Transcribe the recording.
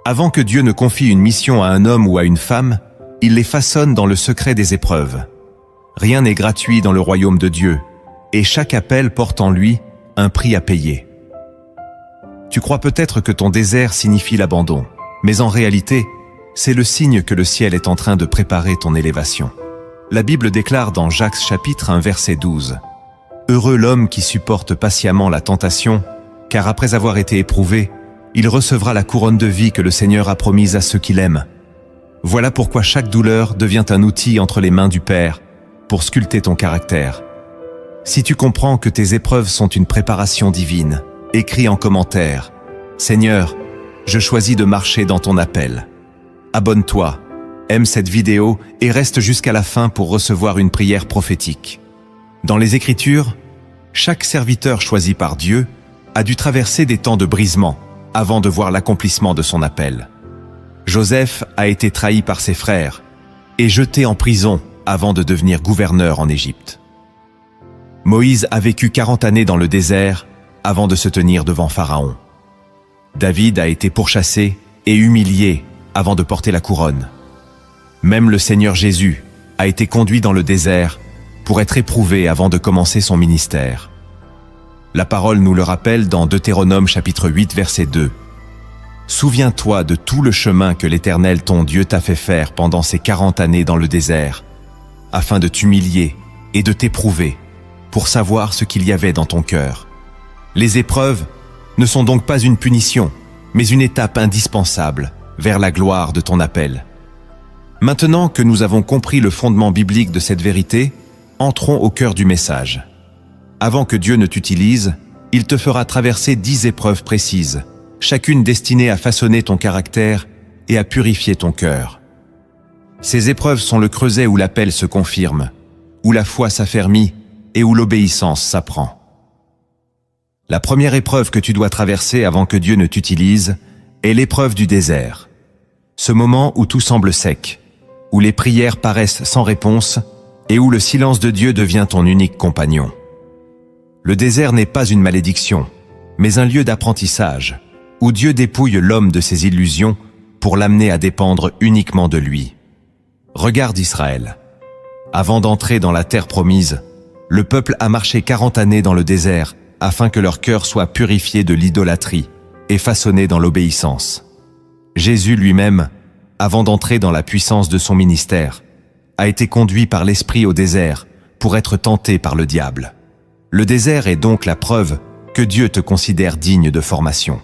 Avant que Dieu ne confie une mission à un homme ou à une femme, il les façonne dans le secret des épreuves. Rien n'est gratuit dans le royaume de Dieu, et chaque appel porte en lui un prix à payer. Tu crois peut-être que ton désert signifie l'abandon, mais en réalité, c'est le signe que le ciel est en train de préparer ton élévation. La Bible déclare dans Jacques chapitre 1 verset 12 « Heureux l'homme qui supporte patiemment la tentation, car après avoir été éprouvé, il recevra la couronne de vie que le Seigneur a promise à ceux qui l'aiment. Voilà pourquoi chaque douleur devient un outil entre les mains du Père pour sculpter ton caractère. Si tu comprends que tes épreuves sont une préparation divine, écris en commentaire « Seigneur, je choisis de marcher dans ton appel ». Abonne-toi, aime cette vidéo et reste jusqu'à la fin pour recevoir une prière prophétique. Dans les Écritures, chaque serviteur choisi par Dieu a dû traverser des temps de brisement avant de voir l'accomplissement de son appel. Joseph a été trahi par ses frères et jeté en prison avant de devenir gouverneur en Égypte. Moïse a vécu 40 années dans le désert avant de se tenir devant Pharaon. David a été pourchassé et humilié avant de porter la couronne. Même le Seigneur Jésus a été conduit dans le désert pour être éprouvé avant de commencer son ministère. La parole nous le rappelle dans Deutéronome chapitre 8 verset 2. « Souviens-toi de tout le chemin que l'Éternel ton Dieu t'a fait faire pendant ces 40 années dans le désert, afin de t'humilier et de t'éprouver, pour savoir ce qu'il y avait dans ton cœur. Les épreuves ne sont donc pas une punition, mais une étape indispensable vers la gloire de ton appel. » Maintenant que nous avons compris le fondement biblique de cette vérité, entrons au cœur du message. Avant que Dieu ne t'utilise, il te fera traverser 10 épreuves précises, chacune destinée à façonner ton caractère et à purifier ton cœur. Ces épreuves sont le creuset où l'appel se confirme, où la foi s'affermit et où l'obéissance s'apprend. La première épreuve que tu dois traverser avant que Dieu ne t'utilise est l'épreuve du désert. Ce moment où tout semble sec, où les prières paraissent sans réponse et où le silence de Dieu devient ton unique compagnon. Le désert n'est pas une malédiction, mais un lieu d'apprentissage, où Dieu dépouille l'homme de ses illusions pour l'amener à dépendre uniquement de lui. Regarde Israël. Avant d'entrer dans la terre promise, le peuple a marché 40 années dans le désert afin que leur cœur soit purifié de l'idolâtrie et façonné dans l'obéissance. Jésus lui-même, avant d'entrer dans la puissance de son ministère, a été conduit par l'Esprit au désert pour être tenté par le diable. Le désert est donc la preuve que Dieu te considère digne de formation.